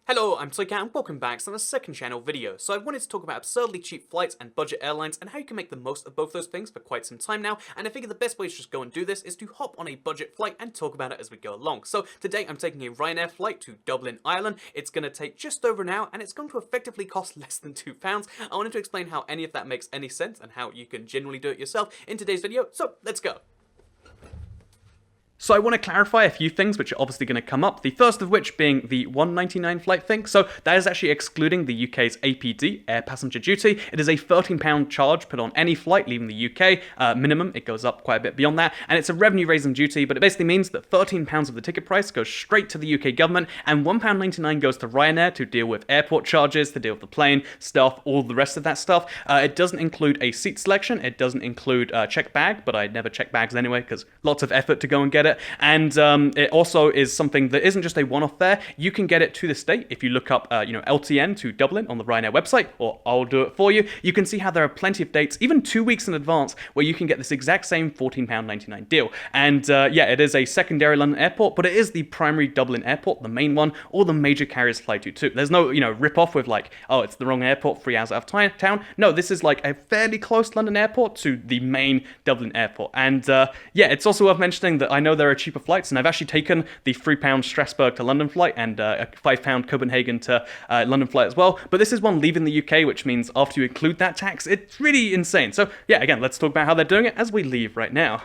Hello, I'm Toycat and welcome back to the second channel video. So I wanted to talk about absurdly cheap flights and budget airlines and how you can make the most of both those things for quite some time now, and I figured the best way to just go and do this is to hop on a budget flight and talk about it as we go along. So today I'm taking a Ryanair flight to Dublin, Ireland. It's going to take just over an hour and it's going to effectively cost less than £2. I wanted to explain how any of that makes any sense and how you can genuinely do it yourself in today's video, so let's go. So I want to clarify a few things which are obviously going to come up, the first of which being the £1.99 flight thing. So that is actually excluding the UK's APD, Air Passenger Duty. It is a £13 charge put on any flight leaving the UK, minimum. It goes up quite a bit beyond that, and it's a revenue-raising duty, but it basically means that £13 of the ticket price goes straight to the UK government, and £1.99 goes to Ryanair to deal with airport charges, to deal with the plane, stuff, all the rest of that stuff. It doesn't include a seat selection, it doesn't include a check bag, but I never check bags anyway, because lots of effort to go and get it. And it also is something that isn't just a one-off fare. You can get it to the state if you look up, LTN to Dublin on the Ryanair website, or I'll do it for you. You can see how there are plenty of dates, even 2 weeks in advance, where you can get this exact same £14.99 deal. And yeah, it is a secondary London airport, but it is the primary Dublin airport, the main one. All the major carriers fly to too. There's no, rip-off with like, oh, it's the wrong airport, 3 hours out of town. No, this is like a fairly close London airport to the main Dublin airport. And yeah, it's also worth mentioning that I know there are cheaper flights, and I've actually taken the £3 Strasbourg to London flight and a £5 Copenhagen to London flight as well, but this is one leaving the UK, which means after you include that tax, it's really insane. So yeah, again, let's talk about how they're doing it as we leave right now.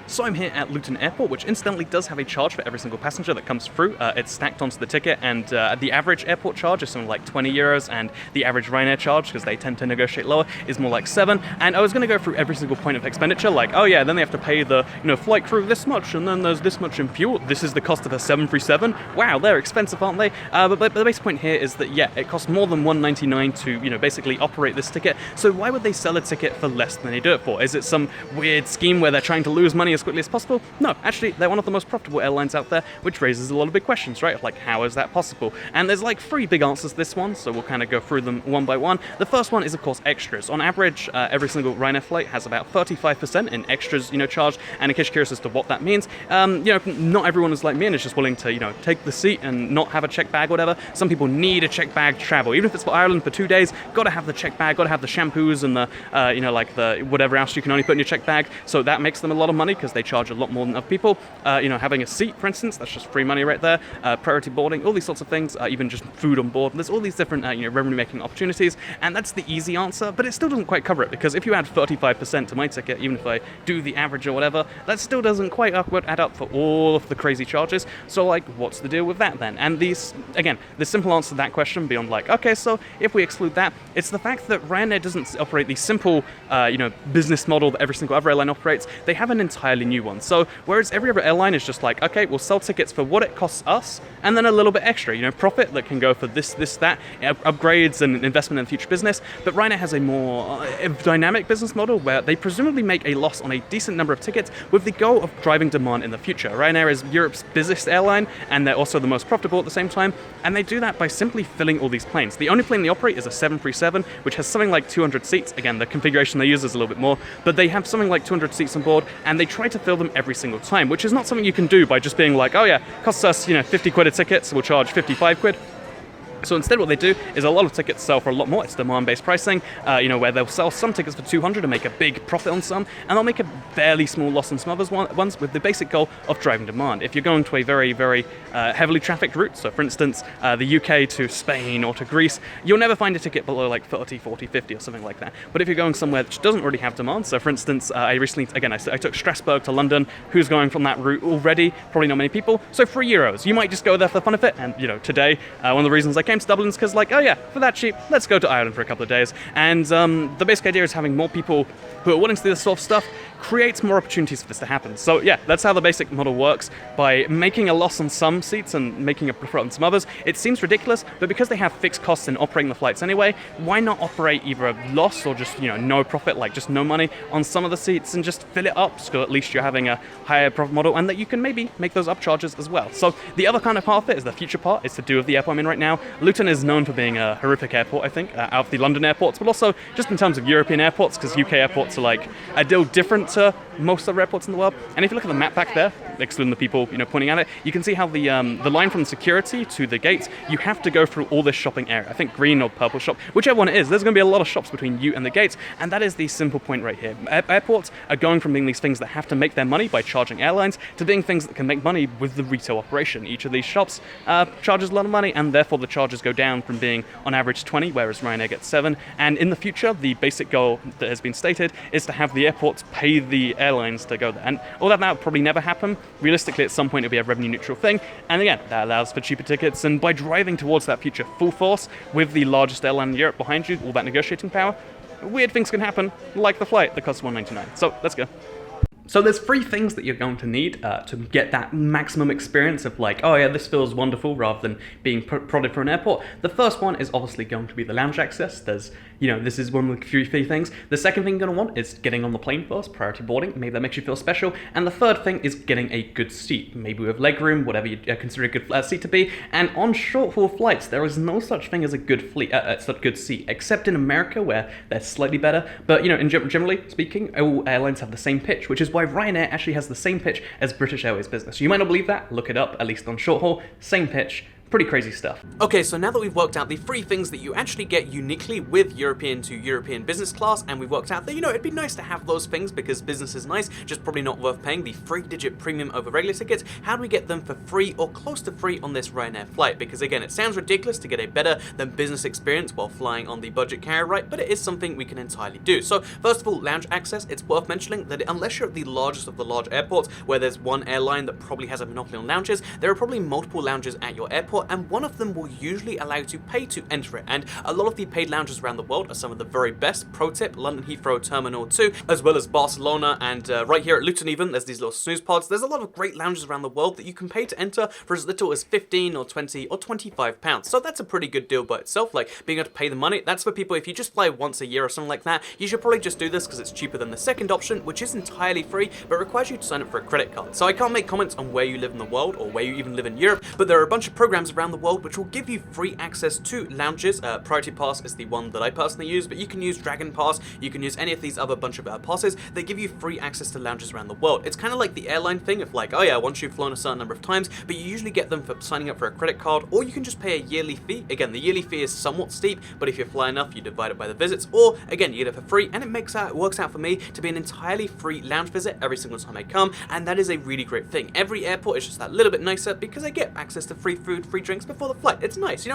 So I'm here at Luton Airport, which incidentally does have a charge for every single passenger that comes through. It's stacked onto the ticket, and the average airport charge is something like €20, and the average Ryanair charge, because they tend to negotiate lower, is more like £7. And I was going to go through every single point of expenditure, like, oh yeah, then they have to pay the flight crew this much, and then there's this much in fuel. This is the cost of a 737. Wow, they're expensive, aren't they? But the basic point here is that yeah, it costs more than £1.99 to basically operate this ticket. So why would they sell a ticket for less than they do it for? Is it some weird scheme where they're trying to lose money as quickly as possible? No, actually, they're one of the most profitable airlines out there, which raises a lot of big questions, right? Like, how is that possible? And there's like 3 big answers to this one, so we'll kind of go through them one by one. The first one is, of course, extras. On average, every single Ryanair flight has about 35% in extras, charged, and in case you're curious as to what that means, not everyone is like me and is just willing to, take the seat and not have a check bag or whatever. Some people need a check bag to travel, even if it's for Ireland for 2 days, gotta have the check bag, gotta have the shampoos and the, like the whatever else you can only put in your check bag, so that makes them a lot of money because they charge a lot more than other people. Having a seat, for instance, that's just free money right there. Priority boarding, all these sorts of things, even just food on board. There's all these different, revenue-making opportunities, and that's the easy answer, but it still doesn't quite cover it, because if you add 35% to my ticket, even if I do the average or whatever, that still doesn't quite add up for all of the crazy charges. So, like, what's the deal with that then? And the simple answer to that question, beyond like, okay, so if we exclude that, it's the fact that Ryanair doesn't operate the simple, business model that every single other airline operates. They have an entirely new one. So, whereas every other airline is just like, okay, we'll sell tickets for what it costs us, and then a little bit extra, profit that can go for this, that, upgrades and investment in future business. But Ryanair has a more dynamic business model where they presumably make a loss on a decent number of tickets with the goal of driving demand in the future. Ryanair is Europe's busiest airline, and they're also the most profitable at the same time, and they do that by simply filling all these planes. The only plane they operate is a 737, which has something like 200 seats. Again, the configuration they use is a little bit more, but they have something like 200 seats on board, and they try to fill them every single time, which is not something you can do by just being like, oh yeah, costs us 50 quid a ticket, so we'll charge 55 quid. So instead what they do is a lot of tickets sell for a lot more. It's demand-based pricing, where they'll sell some tickets for 200 and make a big profit on some, and they'll make a fairly small loss on some others ones with the basic goal of driving demand. If you're going to a very, very heavily trafficked route, so for instance, the UK to Spain or to Greece, you'll never find a ticket below like 30, 40, 50 or something like that. But if you're going somewhere which doesn't really have demand, so for instance, I took Strasbourg to London. Who's going from that route already? Probably not many people. So €3. You might just go there for the fun of it, and today, one of the reasons I came to Dublin is because like, oh yeah, for that cheap, let's go to Ireland for a couple of days. And the basic idea is having more people who are willing to do this sort of stuff creates more opportunities for this to happen. So yeah, that's how the basic model works. By making a loss on some seats and making a profit on some others, it seems ridiculous, but because they have fixed costs in operating the flights anyway, why not operate either a loss or just, no profit, like just no money on some of the seats and just fill it up, so at least you're having a higher profit model and that you can maybe make those upcharges as well. So the other kind of part of it is the future part, is to do with the airport I'm in right now. Luton is known for being a horrific airport, I think, out of the London airports, but also just in terms of European airports, because UK airports are like a deal different to most other airports in the world. And if you look at the map back there, excluding the people pointing at it, you can see how the line from security to the gates, you have to go through all this shopping area. I think green or purple shop, whichever one it is, there's going to be a lot of shops between you and the gates, and that is the simple point right here. Airports are going from being these things that have to make their money by charging airlines to being things that can make money with the retail operation. Each of these shops charges a lot of money, and therefore the charges go down from being on average 20, whereas Ryanair gets 7. And in the future, the basic goal that has been stated is to have the airports pay the airlines to go there. And although that will probably never happen, realistically at some point it'll be a revenue neutral thing. And again, that allows for cheaper tickets, and by driving towards that future full force with the largest airline in Europe behind you, all that negotiating power, weird things can happen, like the flight that costs $199. So let's go. So there's 3 things that you're going to need to get that maximum experience of like, oh yeah, this feels wonderful, rather than being prodded for an airport. The first one is obviously going to be the lounge access. There's, this is one of the few things. The second thing you're going to want is getting on the plane first, priority boarding. Maybe that makes you feel special. And the third thing is getting a good seat, maybe with legroom, whatever you consider a good seat to be. And on short-haul flights, there is no such thing as a good seat, except in America where they're slightly better. But generally speaking, all airlines have the same pitch, which is why Ryanair actually has the same pitch as British Airways Business. You might not believe that, look it up, at least on short haul, same pitch. Pretty crazy stuff. Okay, so now that we've worked out the 3 things that you actually get uniquely with European to European business class, and we've worked out that, it'd be nice to have those things because business is nice, just probably not worth paying the 3-digit premium over regular tickets, how do we get them for free or close to free on this Ryanair flight? Because again, it sounds ridiculous to get a better than business experience while flying on the budget carrier, right? But it is something we can entirely do. So first of all, lounge access, it's worth mentioning that unless you're at the largest of the large airports, where there's one airline that probably has a monopoly on lounges, there are probably multiple lounges at your airport, and one of them will usually allow you to pay to enter it. And a lot of the paid lounges around the world are some of the very best. Pro tip, London Heathrow Terminal 2, as well as Barcelona, and right here at Luton even, there's these little snooze pods. There's a lot of great lounges around the world that you can pay to enter for as little as 15 or 20 or 25 pounds. So that's a pretty good deal by itself, like being able to pay the money. That's for people, if you just fly once a year or something like that, you should probably just do this because it's cheaper than the second option, which is entirely free, but requires you to sign up for a credit card. So I can't make comments on where you live in the world or where you even live in Europe, but there are a bunch of programs around the world which will give you free access to lounges. Priority Pass is the one that I personally use, but you can use Dragon Pass, you can use any of these other bunch of passes that give you free access to lounges around the world. It's kind of like the airline thing of like, oh yeah, once you've flown a certain number of times, but you usually get them for signing up for a credit card, or you can just pay a yearly fee. Again, the yearly fee is somewhat steep, but if you fly enough, you divide it by the visits, or again, you get it for free, and it works out for me to be an entirely free lounge visit every single time I come, and that is a really great thing. Every airport is just that little bit nicer because I get access to free food, free drinks before the flight. It's nice,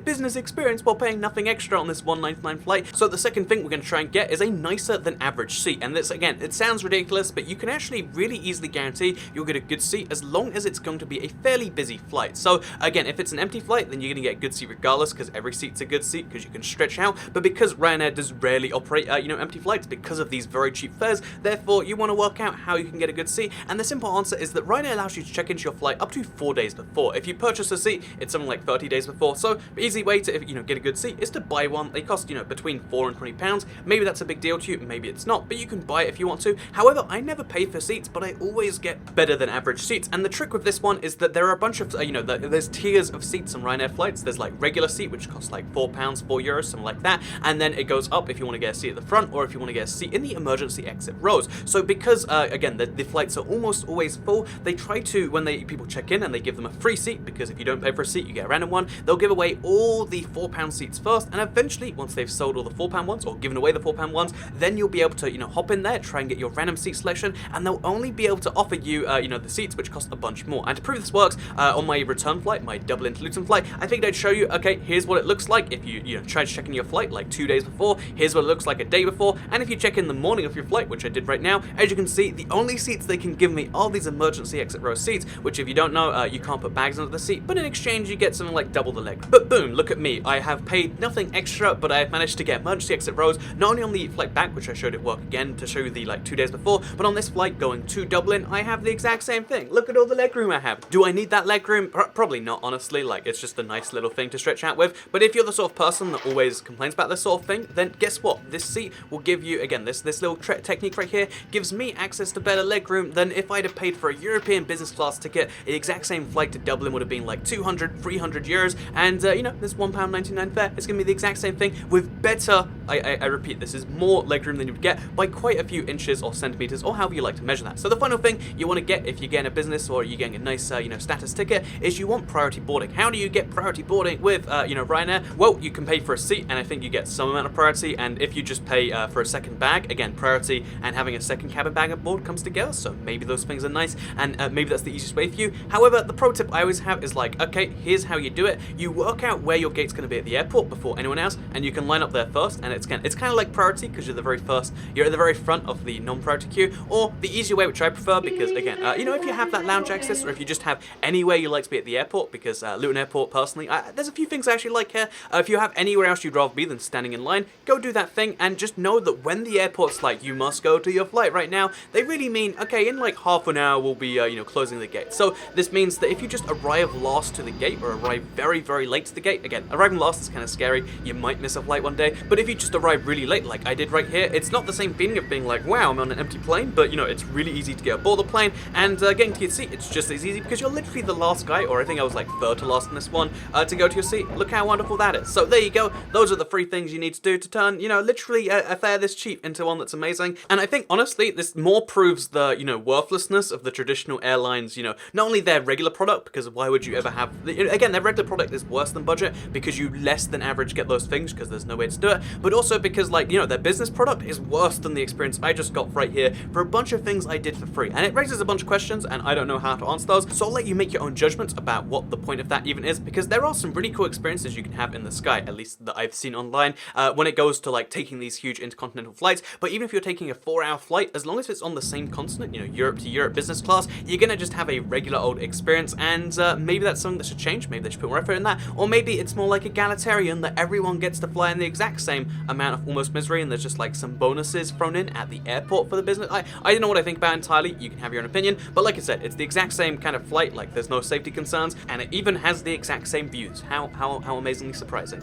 business experience while paying nothing extra on this $199 flight. So the second thing we're going to try and get is a nicer than average seat. And this, again, it sounds ridiculous, but you can actually really easily guarantee you'll get a good seat as long as it's going to be a fairly busy flight. So again, if it's an empty flight, then you're going to get a good seat regardless, because every seat's a good seat because you can stretch out. But because Ryanair does rarely operate, empty flights because of these very cheap fares, therefore you want to work out how you can get a good seat. And the simple answer is that Ryanair allows you to check into your flight up to 4 days before. If you purchase a seat, it's something like 30 days before. So the easy way to get a good seat is to buy one. They cost between £4 and £20. Maybe that's a big deal to you, maybe it's not, but you can buy it if you want to. However, I never pay for seats, but I always get better than average seats. And the trick with this one is that there are a bunch of there's tiers of seats on Ryanair flights. There's like regular seat, which costs like £4, €4, something like that, and then it goes up if you want to get a seat at the front, or if you want to get a seat in the emergency exit rows. So because again, the flights are almost always full, they try to, when people check in and they give them a free seat, because if you don't pay for a seat, you get a random one, they'll give away all the £4 seats first, and eventually, once they've sold all the £4 ones, or given away the £4 ones, then you'll be able to, hop in there, try and get your random seat selection, and they'll only be able to offer you, the seats which cost a bunch more. And to prove this works, on my return flight, my Dublin to Luton flight, I think I'd show you, okay, here's what it looks like if you try to check in your flight like 2 days before, here's what it looks like a day before, and if you check in the morning of your flight, which I did right now, as you can see, the only seats they can give me are these emergency exit row seats, which if you don't know, you can't put bags under the seat, but in exchange exchange you get something like double the leg. But boom, look at me. I have paid nothing extra, but I have managed to get emergency exit rows, not only on the flight back, which I showed it work again to show you the like 2 days before, but on this flight going to Dublin, I have the exact same thing. Look at all the legroom I have. Do I need that legroom? Probably not, honestly. Like, it's just a nice little thing to stretch out with. But if you're the sort of person that always complains about this sort of thing, then guess what? This seat will give you, again, this little technique right here gives me access to better legroom than if I'd have paid for a European business class ticket. The exact same flight to Dublin would have been like 200, 300 euros, and you know, this £1.99 fare is going to be the exact same thing with better, I repeat, this is more legroom than you would get by quite a few inches or centimeters, or however you like to measure that. So the final thing you want to get if you're getting a business or you're getting a nice, you know, status ticket is you want priority boarding. How do you get priority boarding with, you know, Ryanair? Well, you can pay for a seat, and I think you get some amount of priority, and if you just pay for a second bag, again, priority and having a second cabin bag on board comes together, so maybe those things are nice, and maybe that's the easiest way for you. However, the pro tip I always have is like, okay, here's how you do it. You work out where your gate's going to be at the airport before anyone else, and you can line up there first, and it's kind of like priority because you're the very first, you're at the very front of the non-priority queue, or the easier way, which I prefer, because again, you know, if you have that lounge access, or if you just have anywhere you like to be at the airport, because Luton Airport, personally, there's a few things I actually like here. If you have anywhere else you'd rather be than standing in line, go do that thing, and just know that when the airport's like, you must go to your flight right now, they really mean, okay, in like half an hour we'll be, you know, closing the gate. So this means that if you just arrive last to the gate, or arrive very, very late to the gate, again, arriving last is kind of scary, you might miss a flight one day, but if you just arrive really late, like I did right here, it's not the same feeling of being like, wow, I'm on an empty plane, but you know, it's really easy to get aboard the plane, and getting to your seat, it's just as easy because you're literally the last guy, or I think I was like third to last in this one, to go to your seat. Look how wonderful that is. So there you go, those are the 3 things you need to do to turn, you know, literally a fare this cheap into one that's amazing. And I think honestly this more proves the, you know, worthlessness of the traditional airlines, you know, not only their regular product, because why would you ever have, again, their regular product is worse than budget because you less than average get those things because there's no way to do it, but also because, like, you know, their business product is worse than the experience I just got right here for a bunch of things I did for free. And it raises a bunch of questions, and I don't know how to answer those, so I'll let you make your own judgments about what the point of that even is, because there are some really cool experiences you can have in the sky, at least that I've seen online, when it goes to like taking these huge intercontinental flights. But even if you're taking a 4-hour flight, as long as it's on the same continent, you know, Europe to Europe business class, you're gonna just have a regular old experience, and maybe that's something that should change. Maybe they should put more effort in that, or maybe it's more like egalitarian, that everyone gets to fly in the exact same amount of almost misery, and there's just like some bonuses thrown in at the airport for the business. I don't know what I think about it entirely. You can have your own opinion, but like I said, it's the exact same kind of flight. Like, there's no safety concerns, and it even has the exact same views. How amazingly surprising.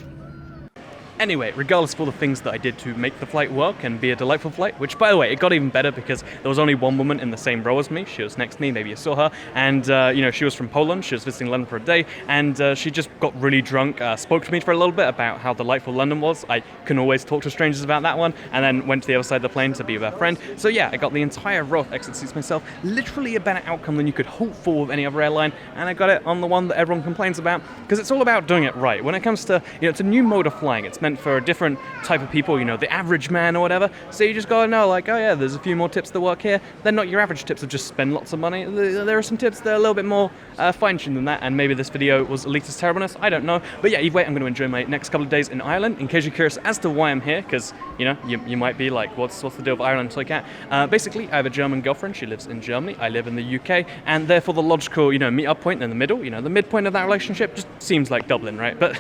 Anyway, regardless of all the things that I did to make the flight work and be a delightful flight, which, by the way, it got even better because there was only one woman in the same row as me. She was next to me, maybe you saw her, and, you know, she was from Poland. She was visiting London for a day, and she just got really drunk, spoke to me for a little bit about how delightful London was. I can always talk to strangers about that one, and then went to the other side of the plane to be with her friend. So yeah, I got the entire row of exit seats myself, literally a better outcome than you could hope for with any other airline, and I got it on the one that everyone complains about, because it's all about doing it right. When it comes to, you know, it's a new mode of flying. It's meant for a different type of people, you know, the average man or whatever. So you just gotta know, like, oh yeah, there's a few more tips that work here. They're not your average tips of just spend lots of money. There are some tips that are a little bit more fine-tuned than that, and maybe this video was elitist terribleness, I don't know. But yeah, either way, I'm going to enjoy my next couple of days in Ireland. In case you're curious as to why I'm here, because, you know, you might be like, what's the deal with Ireland to look at? Basically, I have a German girlfriend. She lives in Germany. I live in the UK, and therefore the logical, you know, meet-up point in the middle, you know, the midpoint of that relationship just seems like Dublin, right? But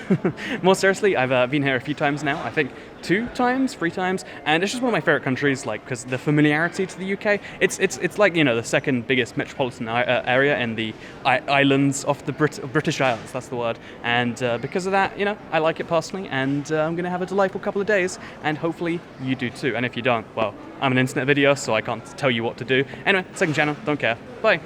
more seriously, I've been here a few times now. I think 2 times, 3 times, and it's just one of my favorite countries, like, because the familiarity to the UK. It's like, you know, the second biggest metropolitan area in the islands of the British Islands. That's the word. And because of that, you know, I like it personally, and I'm gonna have a delightful couple of days, and hopefully you do too. And if you don't, well, I'm an internet video, so I can't tell you what to do. Anyway, second channel, don't care. Bye.